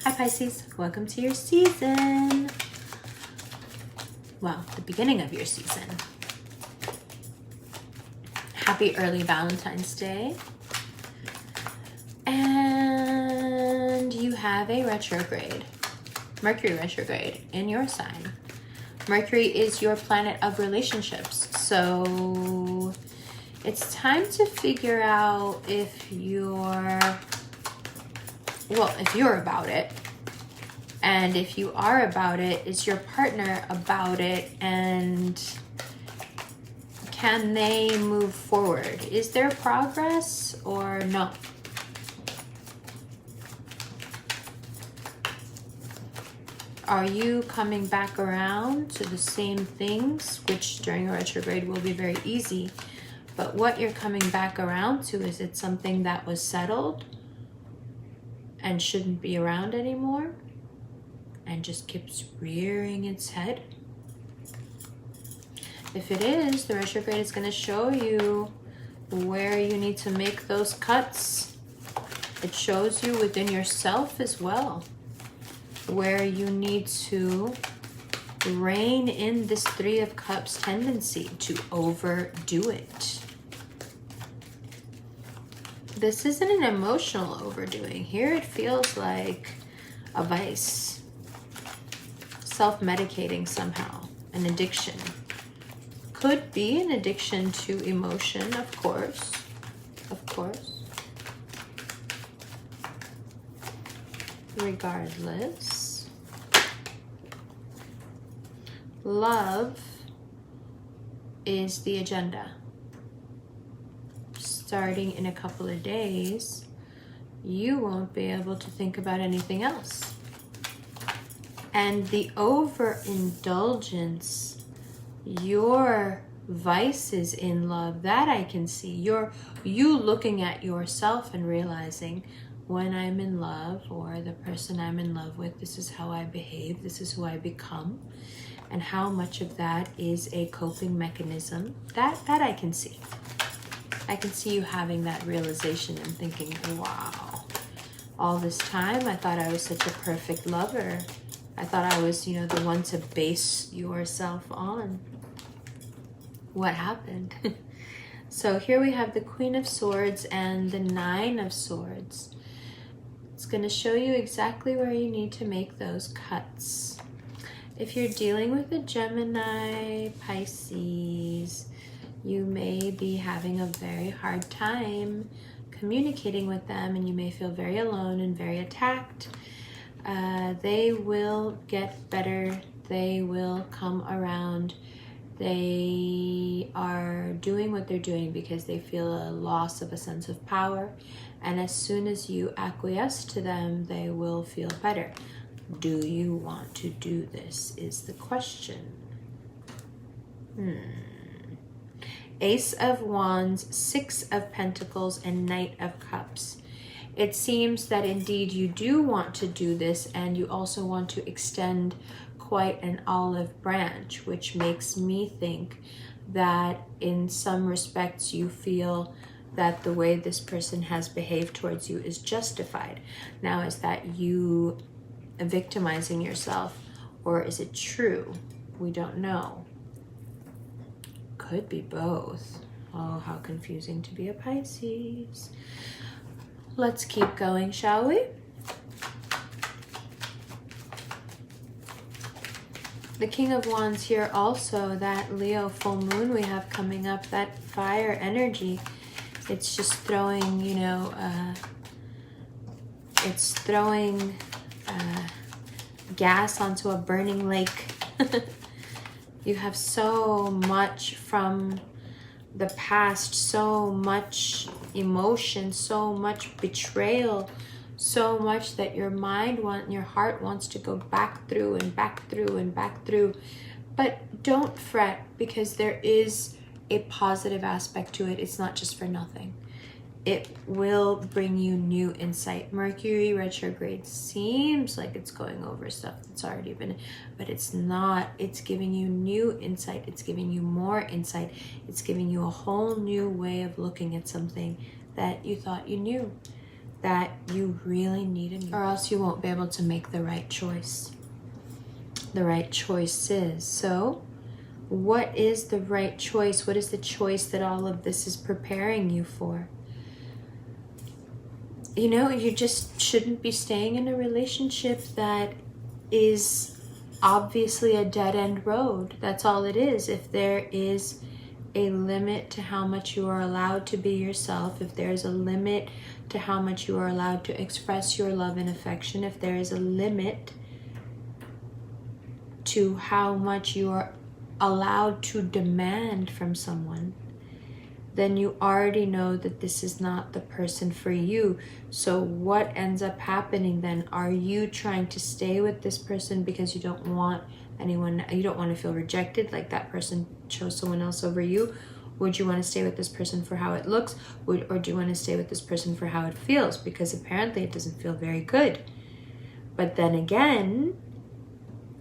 Hi Pisces, welcome to your season. Well, the beginning of your season. Happy early Valentine's Day. And you have a retrograde, Mercury retrograde in your sign. Mercury is your planet of relationships. So it's time to figure out if you're about it. And if you are about it, is your partner about it? And can they move forward? Is there progress or no? Are you coming back around to the same things, which during a retrograde will be very easy, but what you're coming back around to, is it something that was settled and shouldn't be around anymore and just keeps rearing its head? If it is, the retrograde is going to show you where you need to make those cuts. It shows you within yourself as well where you need to rein in this Three of Cups tendency to overdo it. This isn't an emotional overdoing. Here it feels like a vice. Self-medicating somehow. An addiction. Could be an addiction to emotion, of course. Of course. Regardless. Love is the agenda. Starting in a couple of days, you won't be able to think about anything else. And the overindulgence, your vices in love, that I can see. You looking at yourself and realizing, when I'm in love, or the person I'm in love with, this is how I behave, this is who I become, and how much of that is a coping mechanism. That I can see. I can see you having that realization and thinking, wow, all this time I thought I was such a perfect lover. I thought I was, the one to base yourself on. What happened? So here we have the Queen of Swords and the Nine of Swords. It's going to show you exactly where you need to make those cuts. If you're dealing with a Gemini, Pisces, you may be having a very hard time communicating with them, and you may feel very alone and very attacked. They will get better. They will come around. They are doing what they're doing because they feel a loss of a sense of power. And as soon as you acquiesce to them, they will feel better. Do you want to do this is the question. Ace of Wands, Six of Pentacles, and Knight of Cups. It seems that indeed you do want to do this, and you also want to extend quite an olive branch, which makes me think that in some respects you feel that the way this person has behaved towards you is justified. Now, is that you victimizing yourself, or is it true? We don't know. Could be both. Oh, how confusing to be a Pisces. Let's keep going, shall we? The King of Wands here also, that Leo full moon we have coming up, that fire energy. It's just throwing, it's throwing gas onto a burning lake. You have so much from the past, so much emotion, so much betrayal, so much that your your heart wants to go back through and back through and back through. But don't fret, because there is a positive aspect to it. It's not just for nothing. It will bring you new insight. Mercury retrograde seems like it's going over stuff that's already been, but it's not. It's giving you new insight. It's giving you more insight. It's giving you a whole new way of looking at something that you thought you knew. that you really need in you, or else you won't be able to make the right choice. The right choices. So what is the right choice? What is the choice that all of this is preparing you for? You know, you just shouldn't be staying in a relationship that is obviously a dead-end road. That's all it is. If there is a limit to how much you are allowed to be yourself, if there's a limit to how much you are allowed to express your love and affection, if there is a limit to how much you are allowed to demand from someone, then you already know that this is not the person for you. So what ends up happening then? Are you trying to stay with this person because you don't want anyone, you don't want to feel rejected, like that person chose someone else over you? Would you want to stay with this person for how it looks? Or do you want to stay with this person for how it feels? Because apparently it doesn't feel very good. But then again,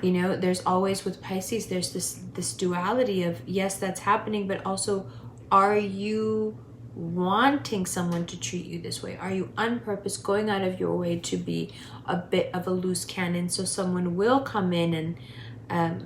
you know, there's always, with Pisces, there's this duality of, yes, that's happening, but also, are you wanting someone to treat you this way? Are you on purpose going out of your way to be a bit of a loose cannon so someone will come in and,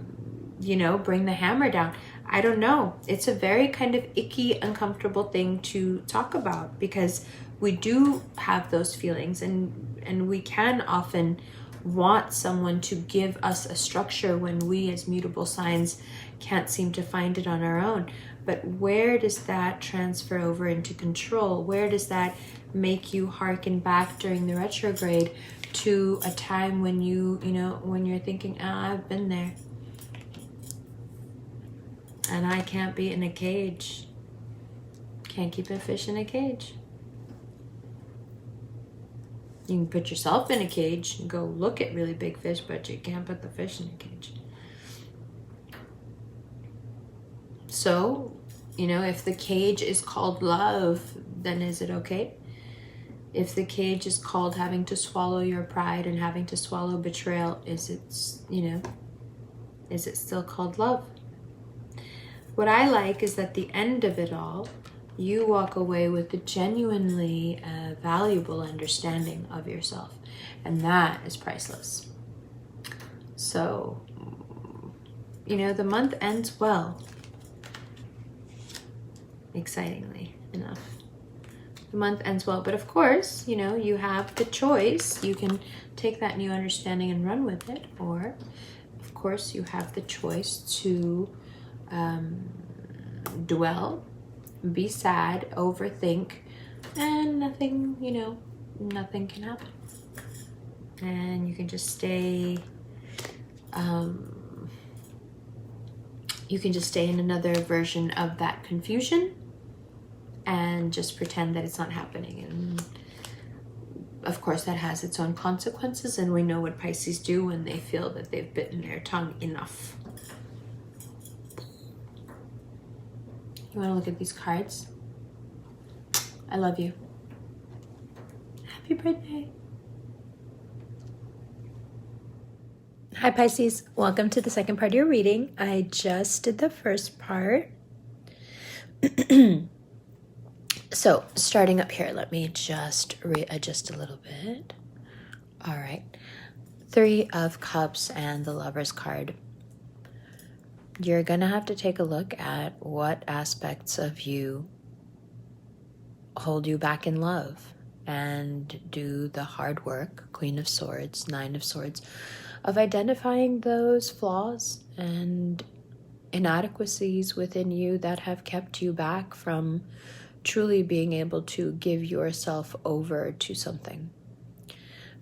you know, bring the hammer down? I don't know. It's a very kind of icky, uncomfortable thing to talk about, because we do have those feelings, and we can often want someone to give us a structure when we as mutable signs can't seem to find it on our own. But where does that transfer over into control? Where does that make you harken back during the retrograde to a time when you know, when you're thinking, I've been there and I can't be in a cage. Can't keep a fish in a cage. You can put yourself in a cage and go look at really big fish, but you can't put the fish in a cage. So, you know, if the cage is called love, then is it okay? If the cage is called having to swallow your pride and having to swallow betrayal, is it, you know, is it still called love? What I like is that the end of it all, you walk away with a genuinely valuable understanding of yourself. And that is priceless. So, you know, the month ends well. Excitingly enough. The month ends well. But of course, you know, you have the choice. You can take that new understanding and run with it. Or, of course, you have the choice to dwell, be sad, overthink, and nothing, you know, nothing can happen. And you can just stay, you can just stay in another version of that confusion and just pretend that it's not happening. And of course that has its own consequences, and we know what Pisces do when they feel that they've bitten their tongue enough. You want to look at these cards? I love you. Happy birthday. Hi Pisces, welcome to the second part of your reading. I just did the first part. So starting up here, let me just readjust a little bit. All right. 3 of Cups and the Lover's card. You're going to have to take a look at what aspects of you hold you back in love and do the hard work, Queen of Swords, 9 of Swords, of identifying those flaws and inadequacies within you that have kept you back from truly being able to give yourself over to something.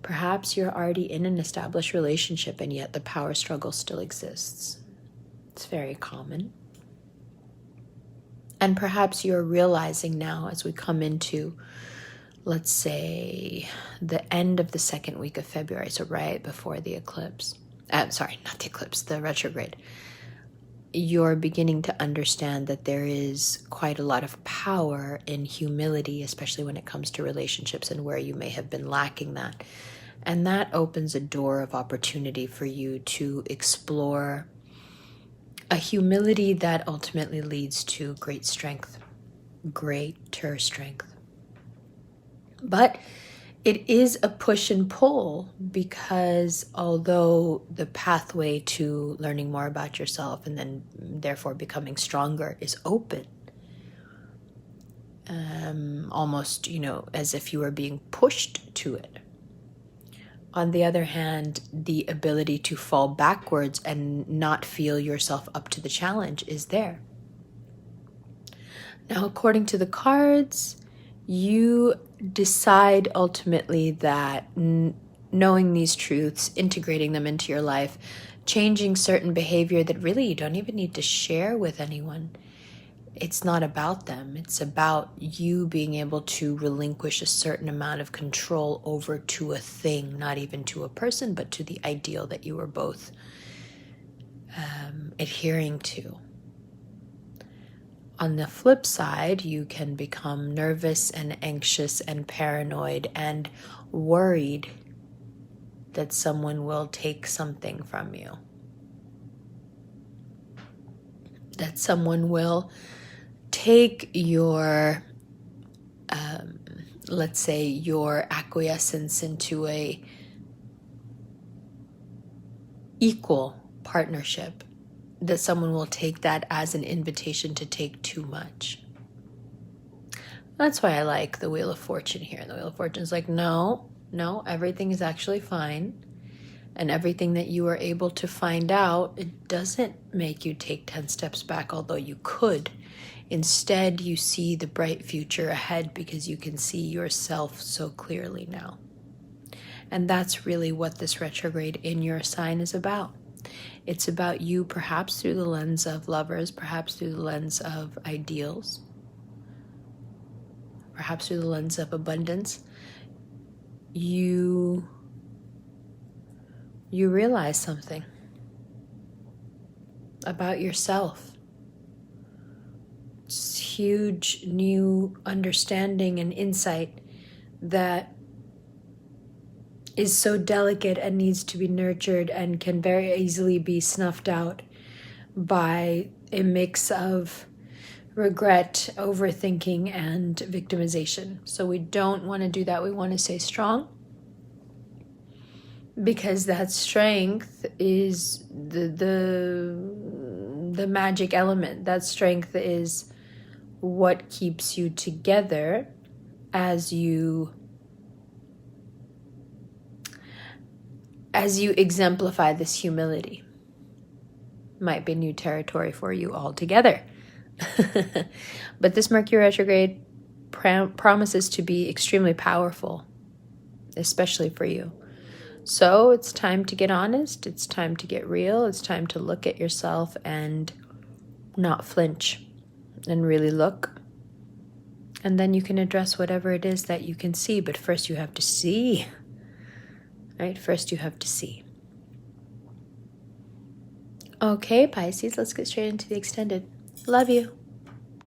Perhaps you're already in an established relationship and yet the power struggle still exists. It's very common. And perhaps you're realizing now, as we come into, let's say, the end of the second week of February, so right before the eclipse, the retrograde, you're beginning to understand that there is quite a lot of power in humility, especially when it comes to relationships and where you may have been lacking that. And that opens a door of opportunity for you to explore a humility that ultimately leads to greater strength. But it is a push and pull, because although the pathway to learning more about yourself and then therefore becoming stronger is open, almost, as if you were being pushed to it. On the other hand, the ability to fall backwards and not feel yourself up to the challenge is there. Now, according to the cards, you decide ultimately that knowing these truths, integrating them into your life, changing certain behavior that really you don't even need to share with anyone. It's not about them. It's about you being able to relinquish a certain amount of control over to a thing, not even to a person, but to the ideal that you were both adhering to. On the flip side, you can become nervous and anxious and paranoid and worried that someone will take something from you. That someone will take your, let's say, your acquiescence into a equal partnership. That someone will take that as an invitation to take too much. That's why I like the Wheel of Fortune here. The Wheel of Fortune is like, no, everything is actually fine. And everything that you are able to find out, it doesn't make you take 10 steps back, although you could. Instead, you see the bright future ahead because you can see yourself so clearly now. And that's really what this retrograde in your sign is about. It's about you, perhaps through the lens of lovers, perhaps through the lens of ideals, perhaps through the lens of abundance. You realize something about yourself. It's huge new understanding and insight that is so delicate and needs to be nurtured and can very easily be snuffed out by a mix of regret, overthinking, and victimization. So we don't want to do that. We want to stay strong, because that strength is the magic element. That strength is what keeps you together as you exemplify this humility. Might be new territory for you altogether. But this Mercury retrograde promises to be extremely powerful, especially for you. So it's time to get honest. It's time to get real. It's time to look at yourself and not flinch and really look. And then you can address whatever it is that you can see. But first you have to see. Right? First you have to see. Okay, Pisces, let's get straight into the extended. Love you.